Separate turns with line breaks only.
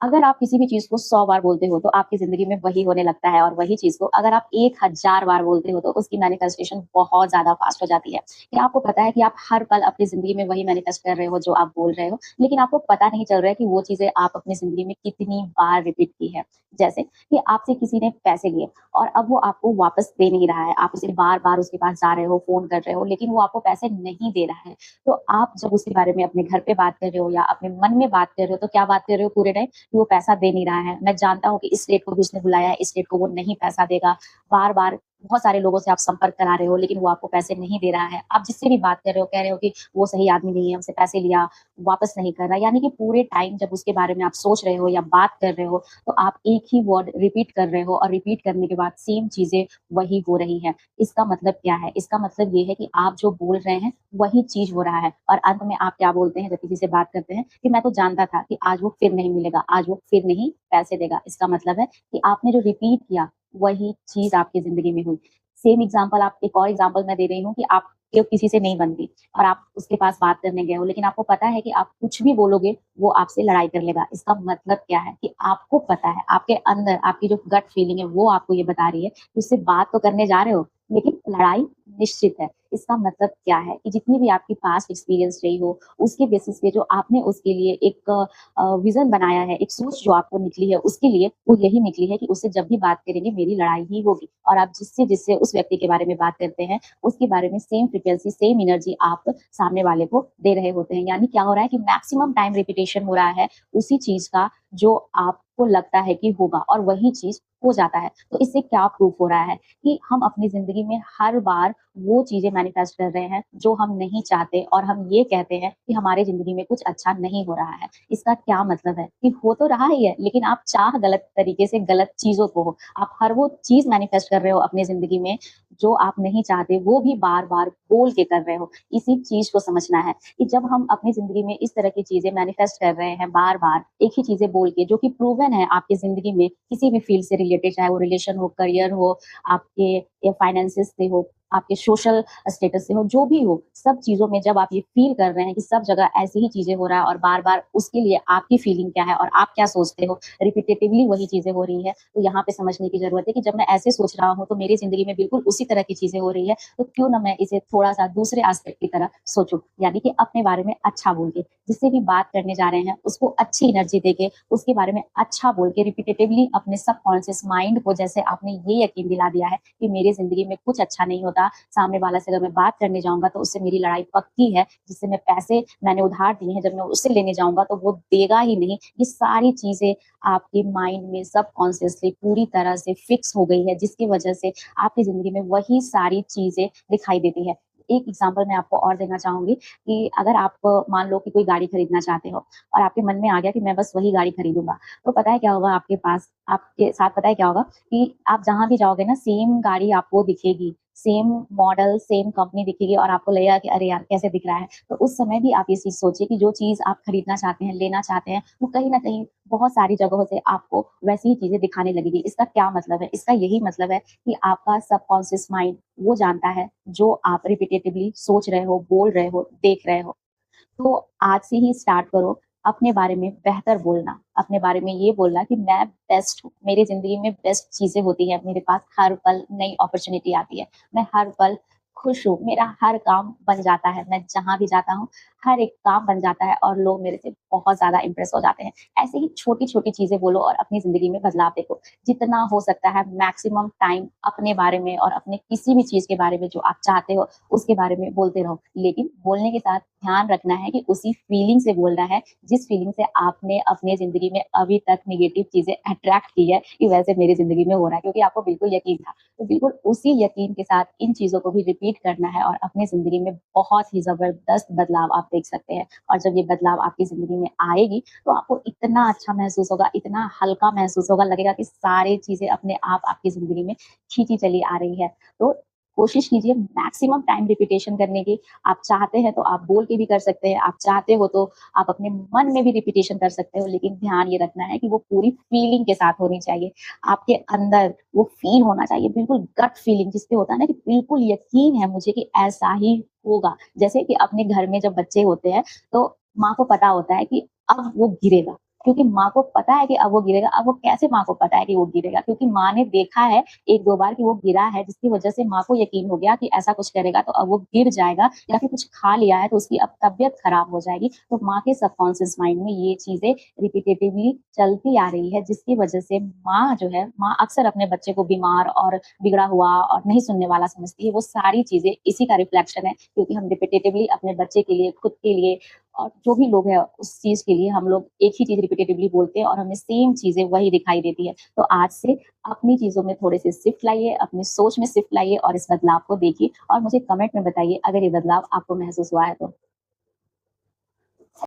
अगर आप किसी भी चीज़ को 100 बार बोलते हो, तो आपकी ज़िंदगी में वही होने लगता है और वही चीज़ को अगर आप 1000 बार बोलते हो, तो उसकी मैनिफेस्टेशन बहुत ज़्यादा फ़ास्ट हो जाती है। क्या आपको पता है कि आप हर पल अपनी ज़िंदगी में वही मैनिफेस्ट कर रहे हो, जो आप बोल रहे हो, लेकिन आपको पता नहीं चल रहा है कि वो चीज़ें आप अपनी ज़िंदगी में कितनी बार रिपीट की है। जैसे कि आपसे किसी ने पैसे लिए और अब वो आपको वापस दे नहीं रहा है, आप उसे बार-बार उसके पास जा रहे हो, फ़ोन कर रहे हो, लेकिन वो आपको पैसे नहीं दे रहा है। तो आप जब उसके बारे में अपने घर पे बात कर रहे हो या अपने मन में बात कर रहे हो, तो क्या बात कर रहे हो पूरे टाइम? कि वो पैसा दे नहीं रहा है। मैं जानता हूँ कि इस डेट को भी उसने बुलाया है, इस डेट को वो नहीं पैसा देगा। बार-बार बहुत सारे लोगों से आप संपर्क करा रहे हो, लेकिन वो आपको पैसे नहीं दे रहा है। आप जिससे भी बात कर रहे हो, कह रहे हो कि वो सही आदमी नहीं है, हमसे पैसे लिया, वापस नहीं कर रहा। यानी कि पूरे टाइम जब उसके बारे में आप सोच रहे हो या बात कर रहे हो, तो आप एक ही वर्ड रिपीट कर रहे हो और रिपीट करने के बाद सेम चीज़ें वही हो रही हैं। इसका मतलब क्या है? इसका मतलब ये है कि आप जो बोल रहे हैं, वही चीज़ हो रहा है और अंत में आप क्या बोलते हैं जब किसी से बात करते हैं कि मैं तो जानता था कि आज वो फिर नहीं मिलेगा, आज वो फिर नहीं पैसे देगा। इसका मतलब है कि आपने जो रिपीट किया, वही चीज़ आपकी ज़िंदगी में हुई। सेम एग्ज़ाम्पल आप एक और एग्ज़ाम्पल मैं दे रही हूँ कि आप के किसी से नहीं बनती और आप उसके पास बात करने गए हो, लेकिन आपको पता है कि आप कुछ भी बोलोगे, वो आपसे लड़ाई कर लेगा। इसका मतलब क्या है कि आपको पता है, आपके अंदर आपकी जो गट फीलिंग है, वो आपको ये बता रही है कि उससे बात तो करने जा रहे हो, लेकिन लड़ाई निश्चित है। इसका मतलब क्या है कि जितनी भी आपकी पास्ट एक्सपीरियंस रही हो, उसके बेसिस पे जो आपने उसके लिए एक विज़न बनाया है, एक सोच जो आपको निकली है उसके लिए, वो यही निकली है कि उससे जब भी बात करेंगे मेरी लड़ाई ही होगी और आप जिससे जिससे उस व्यक्ति के बारे में बात करते हैं, उसके बारे में सेम फ्रीक्वेंसी, सेम एनर्जी आप सामने वाले को दे रहे होते हैं। यानी क्या हो रहा है कि मैक्सिमम टाइम रिपिटिशन हो रहा है उसी चीज़ का जो आपको लगता है कि होगा और वही चीज़ हो जाता है। तो इससे क्या प्रूफ हो रहा है कि हम अपनी ज़िंदगी में हर बार वो चीज़ें मैनिफेस्ट कर रहे हैं जो हम नहीं चाहते और हम ये कहते हैं कि हमारी ज़िंदगी में कुछ अच्छा नहीं हो रहा है। इसका क्या मतलब है कि हो तो रहा ही है, लेकिन आप चाह गलत तरीके से गलत चीज़ों को हो। आप हर वो चीज़ मैनिफेस्ट कर रहे हो अपनी ज़िंदगी में जो आप नहीं चाहते, वो भी बार-बार बोल के कर रहे हो। इसी चीज़ को समझना है कि जब हम अपनी ज़िंदगी में इस तरह की चीज़ें मैनिफेस्ट कर रहे हैं बार-बार, एक ही चीज़ें बोल के जो कि प्रूवन है आपकी ज़िंदगी में किसी भी फ़ील्ड से रिलेटेड, चाहे वो रिलेशन हो, करियर हो, आपके या फाइनेंसेस से हो, आपके सोशल स्टेटस से हो, जो भी हो, सब चीज़ों में जब आप ये फ़ील कर रहे हैं कि सब जगह ऐसी ही चीज़ें हो रहा है और बार-बार उसके लिए आपकी फ़ीलिंग क्या है और आप क्या सोचते हो, रिपिटेटिवली वही चीज़ें हो रही है, तो यहाँ पे समझने की ज़रूरत है कि जब मैं ऐसे सोच रहा हूँ, तो मेरी ज़िंदगी में बिल्कुल उसी तरह की चीज़ें हो रही है, तो क्यों ना मैं इसे थोड़ा-सा दूसरे एस्पेक्ट की तरह सोचूँ, यानी कि अपने बारे में अच्छा बोल के। जिससे भी बात करने जा रहे हैं, उसको अच्छी एनर्जी देके, उसके बारे में अच्छा बोल के रिपिटेटिवली अपने सबकॉन्शियस माइंड को जैसे आपने ये यकीन दिला दिया है कि मेरी ज़िंदगी में कुछ अच्छा नहीं होता, सामने वाला से अगर मैं बात करने जाऊँगा तो उससे मेरी लड़ाई पक्की है, जिससे मैं पैसे मैंने उधार दिए हैं, जब मैं उससे लेने जाऊँगा तो वो देगा ही नहीं। ये सारी चीज़ें आपके माइंड में सबकॉन्शियसली पूरी तरह से फिक्स हो गई है, जिसकी वजह से आपकी ज़िंदगी में वही सारी चीज़ें दिखाई देती है। एक एग्ज़ाम्पल मैं आपको और देना चाहूँगी कि अगर आप मान लो कि कोई गाड़ी खरीदना चाहते हो और आपके मन में आ गया कि मैं बस वही गाड़ी खरीदूँगा, तो पता है क्या होगा आपके पास आपके साथ पता है क्या होगा कि आप जहाँ भी जाओगे ना सेम गाड़ी आपको दिखेगी, सेम मॉडल, सेम कंपनी दिखेगी और आपको लगेगा कि अरे यार! कैसे दिख रहा है? तो उस समय भी आप ये चीज़ सोचिए कि जो चीज़ आप खरीदना चाहते हैं, लेना चाहते हैं, वो कहीं न कहीं बहुत सारी जगहों से आपको वैसी ही चीज़ें दिखाने लगेगी। इसका क्या मतलब है? इसका यही मतलब है कि आपका सबकॉन्शियस माइंड वो जानता है, जो आप रिपिटेटिवली सोच रहे हो, बोल रहे हो, देख रहे हो। तो आज से ही स्टार्ट करो अपने बारे में बेहतर बोलना, अपने बारे में ये बोलना कि मैं बेस्ट हूँ, मेरी ज़िंदगी में बेस्ट चीज़ें होती हैं, मेरे पास हर पल नई अपॉर्च्युनिटी आती है, मैं हर पल खुश हूँ, मेरा हर काम बन जाता है, मैं जहाँ भी जाता हूँ, हर एक काम बन जाता है और लोग मेरे से बहुत ज़्यादा इम्प्रेस हो जाते हैं। ऐसे ही छोटी-छोटी चीज़ें बोलो और अपनी ज़िंदगी में बदलाव देखो। जितना हो सकता है मैक्सिमम टाइम अपने बारे में और अपने किसी भी चीज़ के बारे में जो आप चाहते हो, उसके बारे में बोलते रहो। लेकिन बोलने के साथ ध्यान रखना है कि उसी फीलिंग से बोलना है, जिस फीलिंग से आपने अपनी ज़िंदगी में अभी तक नेगेटिव चीज़ें अट्रैक्ट की है, कि वैसे मेरी ज़िंदगी में हो रहा है, क्योंकि आपको बिल्कुल यकीन था। तो बिल्कुल उसी यकीन के साथ इन चीज़ों को भी रिपीट करना है और अपनी ज़िंदगी में बहुत ही ज़बरदस्त बदलाव आप देख सकते हैं। और जब ये बदलाव आपकी ज़िंदगी में आएगी, तो आपको इतना अच्छा महसूस होगा, इतना हल्का महसूस होगा, लगेगा कि सारी चीज़ें अपने आप आपकी ज़िंदगी में खींची चली आ रही है। तो कोशिश कीजिए मैक्सिमम टाइम रिपिटेशन करने की। आप चाहते हैं तो आप बोल के भी कर सकते हैं, आप चाहते हो तो आप अपने मन में भी रिपिटेशन कर सकते हो, लेकिन ध्यान ये रखना है कि वो पूरी फीलिंग के साथ होनी चाहिए। आपके अंदर वो फ़ील होना चाहिए, बिल्कुल गट फीलिंग जिसपे होता है ना कि बिल्कुल यकीन है मुझे कि ऐसा ही होगा। जैसे कि अपने घर में जब बच्चे होते हैं, तो माँ को पता होता है कि अब वो गिरेगा क्योंकि माँ को पता है कि अब वो गिरेगा। अब वो कैसे माँ को पता है कि वो गिरेगा? क्योंकि माँ ने देखा है 1-2 बार कि वो गिरा है, जिसकी वजह से माँ को यकीन हो गया कि ऐसा कुछ करेगा तो अब वो गिर जाएगा या फिर कुछ खा लिया है तो उसकी अब तबीयत खराब हो जाएगी। तो माँ के सबकॉन्शियस माइंड में ये चीज़ें रिपिटेटिवली चलती आ रही है, जिसकी वजह से माँ जो है, माँ अक्सर अपने बच्चे को बीमार और बिगड़ा हुआ और नहीं सुनने वाला समझती है। वो सारी चीज़ें इसी का रिफ्लेक्शन है, क्योंकि हम रिपिटेटिवली अपने बच्चे के लिए, खुद के लिए और जो भी लोग हैं उस चीज़ के लिए हम लोग एक ही चीज़ रिपिटेटिवली बोलते हैं और हमें सेम चीज़ें वही दिखाई देती है। तो आज से अपनी चीज़ों में थोड़े-से शिफ्ट लाइए, अपनी सोच में शिफ्ट लाइए और इस बदलाव को देखिए और मुझे कमेंट में बताइए अगर ये बदलाव आपको महसूस हुआ है तो।